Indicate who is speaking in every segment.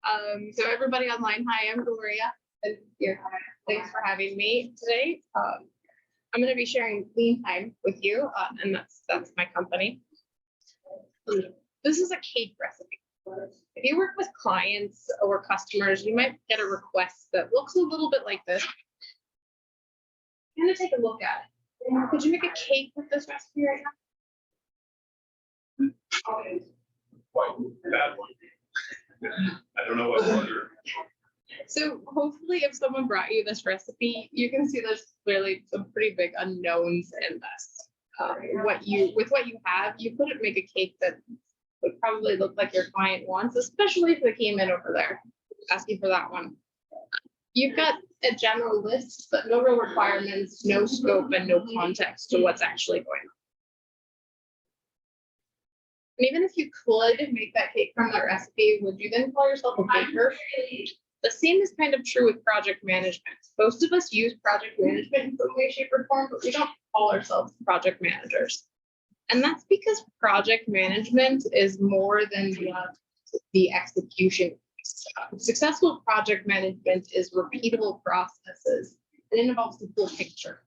Speaker 1: So everybody online, hi, I'm Gloria. And here, thanks for having me today. I'm going to be sharing Lean Time with you, and that's my company. This is a cake recipe. If you work with clients or customers, you might get a request that looks a little bit like this. I'm going to take a look at it. Could you make a cake with this recipe right now?
Speaker 2: Quite bad one. I don't know what order.
Speaker 1: So hopefully if someone brought you this recipe, you can see there's clearly some pretty big unknowns in this. With what you have, you couldn't make a cake that would probably look like your client wants, especially if they came in over there asking for that one. You've got a general list, but no real requirements, no scope, and no context to what's actually going on. And even if you could make that cake from that recipe, would you then call yourself a baker? The same is kind of true with project management. Most of us use project management in some way, shape, or form, but we don't call ourselves project managers. And that's because project management is more than the execution. Successful project management is repeatable processes, and it involves the full picture.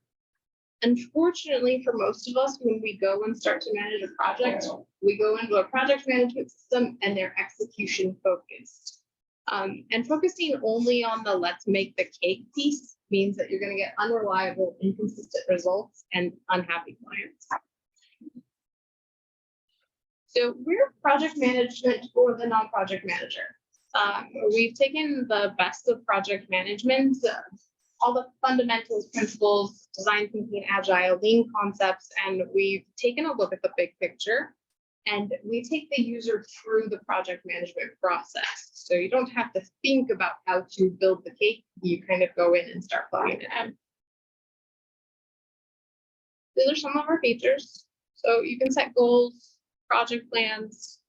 Speaker 1: Unfortunately, for most of us, when we go and start to manage a project, we go into a project management system and they're execution focused. And focusing only on the let's make the cake piece means that you're going to get unreliable, inconsistent results and unhappy clients. So we're project management for the non-project manager. We've taken the best of project management, all the fundamentals, principles, design thinking, agile, lean concepts, and we've taken a look at the big picture. And we take the user through the project management process. So you don't have to think about how to build the cake. You kind of go in and start plugging it in. These are some of our features. So you can set goals, project plans,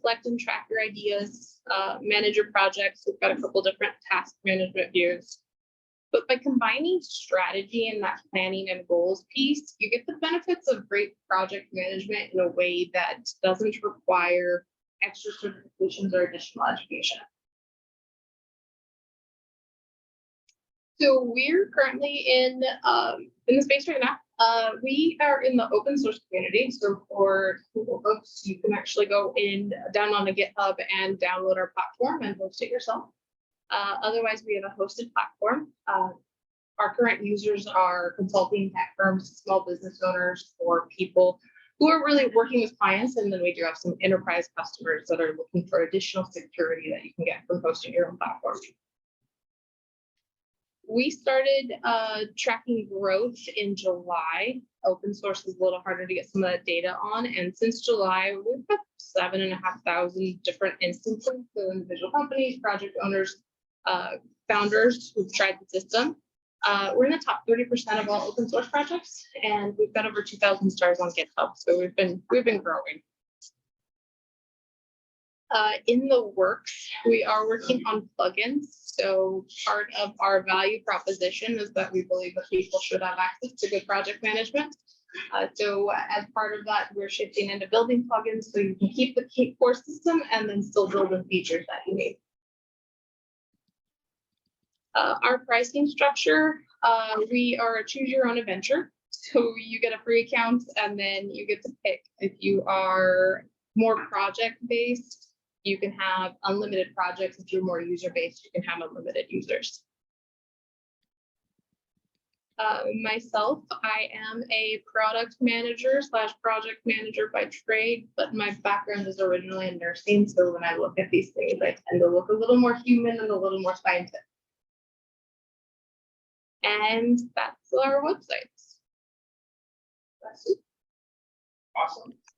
Speaker 1: collect and track your ideas, manage your projects. We've got a couple different task management views. But by combining strategy and that planning and goals piece, you get the benefits of great project management in a way that doesn't require extra certifications or additional education. So we're currently in the space right now. We are in the open source community. So for Google folks, you can actually go down on the GitHub and download our platform and host it yourself. Otherwise, we have a hosted platform. Our current users are consulting tech firms, small business owners, or people who are really working with clients. And then we do have some enterprise customers that are looking for additional security that you can get from hosting your own platform. We started tracking growth in July. Open source is a little harder to get some of that data on. And since July, we've got 7,500 different instances. So individual companies, project owners, founders who've tried the system. We're in the top 30% of all open source projects, and we've got over 2,000 stars on GitHub. So we've been growing. In the works, we are working on plugins. So part of our value proposition is that we believe that people should have access to good project management. So as part of that, we're shifting into building plugins so you can keep the core system and then still build the features that you need. Our pricing structure, we are a choose your own adventure. So you get a free account and then you get to pick. If you are more project based, you can have unlimited projects. If you're more user based, you can have unlimited users. Myself, I am a product manager / project manager by trade, but my background is originally in nursing. So when I look at these things, I tend to look a little more human and a little more scientific. And that's our website.
Speaker 2: Awesome.